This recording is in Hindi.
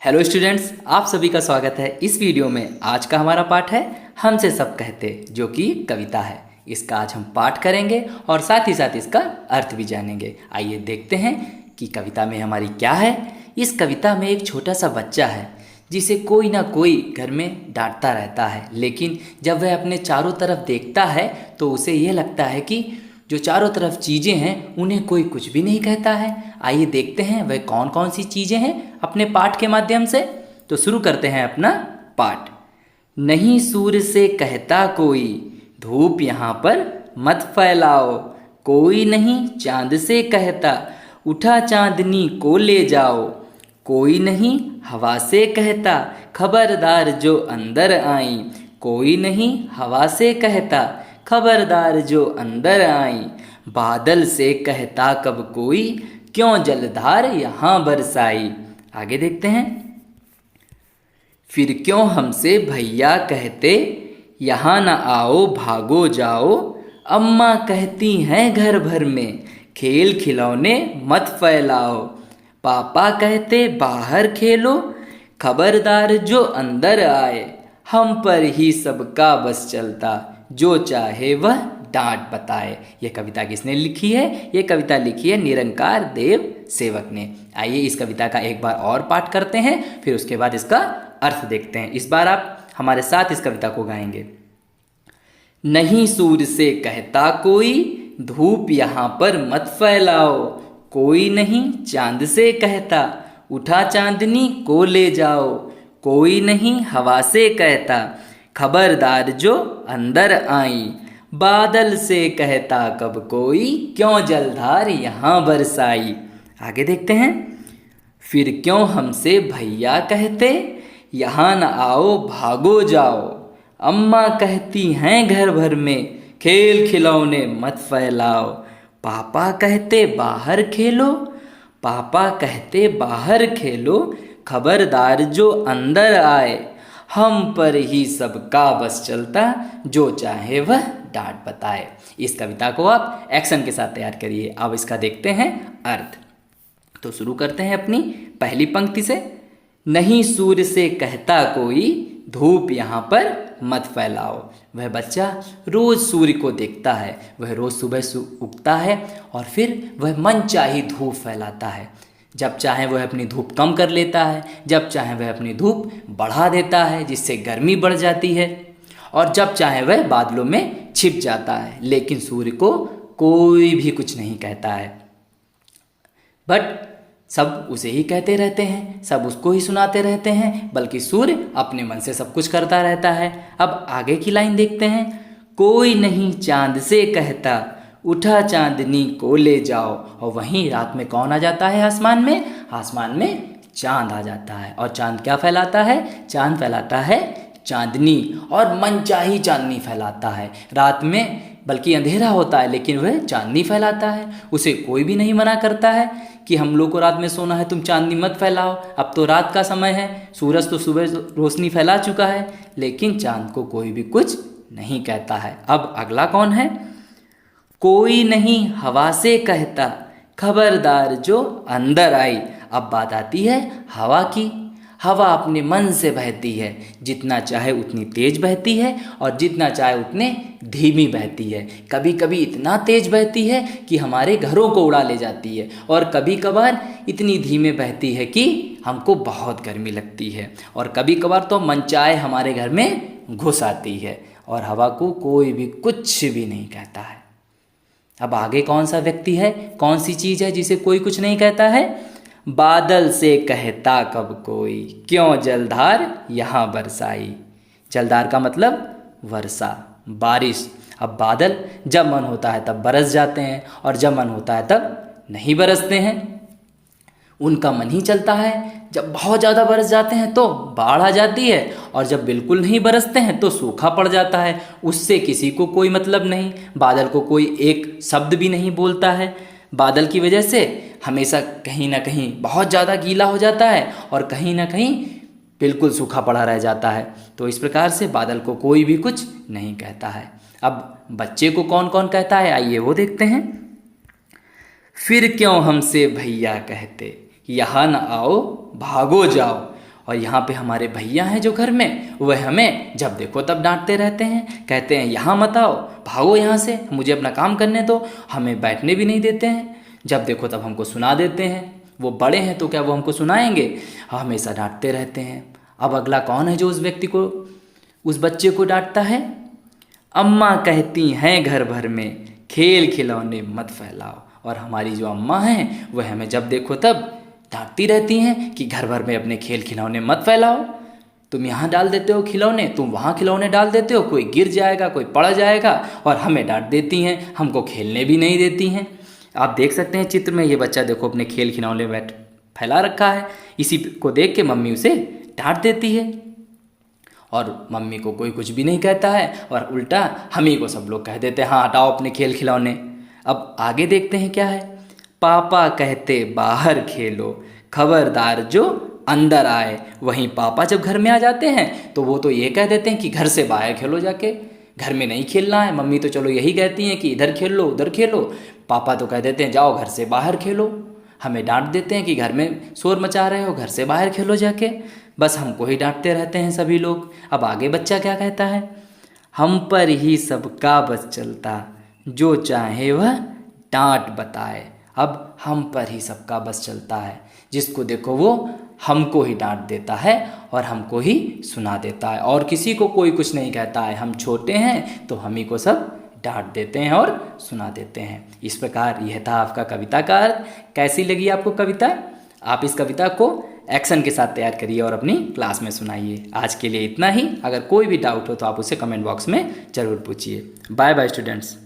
हेलो स्टूडेंट्स, आप सभी का स्वागत है इस वीडियो में। आज का हमारा पाठ है हमसे सब कहते, जो कि कविता है। इसका आज हम पाठ करेंगे और साथ ही साथ इसका अर्थ भी जानेंगे। आइए देखते हैं कि कविता में हमारी क्या है। इस कविता में एक छोटा सा बच्चा है जिसे कोई ना कोई घर में डांटता रहता है, लेकिन जब वह अपने चारों तरफ देखता है तो उसे यह लगता है कि जो चारों तरफ चीज़ें हैं उन्हें कोई कुछ भी नहीं कहता है। आइए देखते हैं वह कौन कौन सी चीज़ें हैं अपने पाठ के माध्यम से। तो शुरू करते हैं अपना पाठ। नहीं सूर्य से कहता कोई, धूप यहाँ पर मत फैलाओ। कोई नहीं चांद से कहता, उठा चांदनी को ले जाओ। कोई नहीं हवा से कहता, खबरदार जो अंदर आई। कोई नहीं हवा से कहता, खबरदार जो अंदर आई। बादल से कहता कब कोई, क्यों जलधार यहाँ बरसाई। आगे देखते हैं। फिर क्यों हमसे भैया कहते, यहाँ न आओ भागो जाओ। अम्मा कहती हैं घर भर में, खेल खिलौने मत फैलाओ। पापा कहते बाहर खेलो, खबरदार जो अंदर आए। हम पर ही सबका बस चलता, जो चाहे वह डांट बताए। ये कविता किसने लिखी है? ये कविता लिखी है निरंकार देव सेवक ने। आइए इस कविता का एक बार और पाठ करते हैं, फिर उसके बाद इसका अर्थ देखते हैं। इस बार आप हमारे साथ इस कविता को गाएंगे। नहीं सूर्य से कहता कोई, धूप यहाँ पर मत फैलाओ। कोई नहीं चांद से कहता, उठा चांदनी को ले जाओ। कोई नहीं हवा से कहता, खबरदार जो अंदर आई। बादल से कहता कब कोई, क्यों जलधार यहाँ बरसाई। आगे देखते हैं। फिर क्यों हमसे भैया कहते, यहाँ न आओ भागो जाओ। अम्मा कहती हैं घर भर में, खेल खिलौने मत फैलाओ। पापा कहते बाहर खेलो, पापा कहते बाहर खेलो। खबरदार जो अंदर आए। हम पर ही सबका बस चलता, जो चाहे वह डांट बताए। इस कविता को आप एक्शन के साथ तैयार करिए। अब इसका देखते हैं अर्थ। तो शुरू करते हैं अपनी पहली पंक्ति से। नहीं सूर्य से कहता कोई, धूप यहाँ पर मत फैलाओ। वह बच्चा रोज सूर्य को देखता है। वह रोज सुबह उगता है और फिर वह मनचाही धूप फैलाता है। जब चाहे वह अपनी धूप कम कर लेता है, जब चाहे वह अपनी धूप बढ़ा देता है, जिससे गर्मी बढ़ जाती है, और जब चाहे वह बादलों में छिप जाता है। लेकिन सूर्य को कोई भी कुछ नहीं कहता है। बट सब उसे ही कहते रहते हैं, सब उसको ही सुनाते रहते हैं, बल्कि सूर्य अपने मन से सब कुछ करता रहता है। अब आगे की लाइन देखते हैं। कोई नहीं चांद से कहता, उठा चांदनी को ले जाओ। और वहीं रात में कौन आ जाता है आसमान में? आसमान में चांद आ जाता है। और चांद क्या फैलाता है? चांद फैलाता है चांदनी, और मनचाही चांदनी फैलाता है। रात में बल्कि अंधेरा होता है, लेकिन वह चांदनी फैलाता है। उसे कोई भी नहीं मना करता है कि हम लोग को रात में सोना है, तुम चांदनी मत फैलाओ, अब तो रात का समय है, सूरज तो सुबह रोशनी फैला चुका है। लेकिन चांद को कोई भी कुछ नहीं कहता है। अब अगला कौन है? कोई नहीं हवा से कहता, खबरदार जो अंदर आई। अब बात आती है हवा की। हवा अपने मन से बहती है, जितना चाहे उतनी तेज बहती है और जितना चाहे उतने धीमी बहती है। कभी कभी इतना तेज बहती है कि हमारे घरों को उड़ा ले जाती है, और कभी कभार इतनी धीमे बहती है कि हमको बहुत गर्मी लगती है, और कभी कभार तो मनचाहे हमारे घर में घुस आती है। और हवा को कोई भी कुछ भी नहीं कहता है। अब आगे कौन सा व्यक्ति है, कौन सी चीज़ है जिसे कोई कुछ नहीं कहता है? बादल से कहता कब कोई, क्यों जलधार यहाँ बरसाई। जलधार का मतलब वर्षा, बारिश। अब बादल जब मन होता है तब बरस जाते हैं, और जब मन होता है तब नहीं बरसते हैं। उनका मन ही चलता है। जब बहुत ज़्यादा बरस जाते हैं तो बाढ़ आ जाती है, और जब बिल्कुल नहीं बरसते हैं तो सूखा पड़ जाता है। उससे किसी को कोई मतलब नहीं। बादल को कोई एक शब्द भी नहीं बोलता है। बादल की वजह से हमेशा कहीं ना कहीं बहुत ज़्यादा गीला हो जाता है, और कहीं ना कहीं बिल्कुल सूखा पड़ा रह जाता है। तो इस प्रकार से बादल को कोई भी कुछ नहीं कहता है। अब बच्चे को कौन कौन कहता है, आइए वो देखते हैं। फिर क्यों हमसे भैया कहते, यहाँ न आओ भागो जाओ। और यहाँ पे हमारे भैया हैं जो घर में, वह हमें जब देखो तब डांटते रहते हैं, कहते हैं यहाँ मत आओ, भागो यहाँ से, मुझे अपना काम करने दो। हमें बैठने भी नहीं देते हैं, जब देखो तब हमको सुना देते हैं। वो बड़े हैं तो क्या वो हमको सुनाएंगे, हमेशा डांटते रहते हैं। अब अगला कौन है जो उस व्यक्ति को, उस बच्चे को डांटता है? अम्मा कहती हैं घर भर में खेल खिलौने मत फैलाओ। और हमारी जो अम्मा हैं वह हमें जब देखो तब डांटती रहती हैं कि घर भर में अपने खेल खिलौने मत फैलाओ। तुम यहाँ डाल देते हो खिलौने, तुम वहाँ खिलौने डाल देते हो, कोई गिर जाएगा, कोई पड़ जाएगा। और हमें डांट देती हैं, हमको खेलने भी नहीं देती हैं। आप देख सकते हैं चित्र में, ये बच्चा देखो अपने खेल खिलौने बैठ फैला रखा है। इसी को देख के मम्मी उसे डांट देती है और मम्मी को कोई कुछ भी नहीं कहता है, और उल्टा हम ही को सब लोग कह देते हैं हाँ हटाओ अपने खेल खिलौने। अब आगे देखते हैं क्या है। पापा कहते बाहर खेलो, खबरदार जो अंदर आए। वहीं पापा जब घर में आ जाते हैं तो वो तो ये कह देते हैं कि घर से बाहर खेलो, जाके घर में नहीं खेलना है। मम्मी तो चलो यही कहती हैं कि इधर खेल लो उधर खेलो, पापा तो कह देते हैं जाओ घर से बाहर खेलो। हमें डांट देते हैं कि घर में शोर मचा रहे हो, घर से बाहर खेलो जाके। बस हमको ही डांटते रहते हैं सभी लोग। अब आगे बच्चा क्या कहता है, हम पर ही सबका बस चलता, जो चाहे वह डांट बताए। अब हम पर ही सबका बस चलता है, जिसको देखो वो हमको ही डांट देता है और हमको ही सुना देता है, और किसी को कोई कुछ नहीं कहता है। हम छोटे हैं तो हम ही को सब डांट देते हैं और सुना देते हैं। इस प्रकार यह था आपका कविता का अर्थ। कैसी लगी आपको कविता? आप इस कविता को एक्शन के साथ तैयार करिए और अपनी क्लास में सुनाइए। आज के लिए इतना ही। अगर कोई भी डाउट हो तो आप उसे कमेंट बॉक्स में ज़रूर पूछिए। Bye bye students.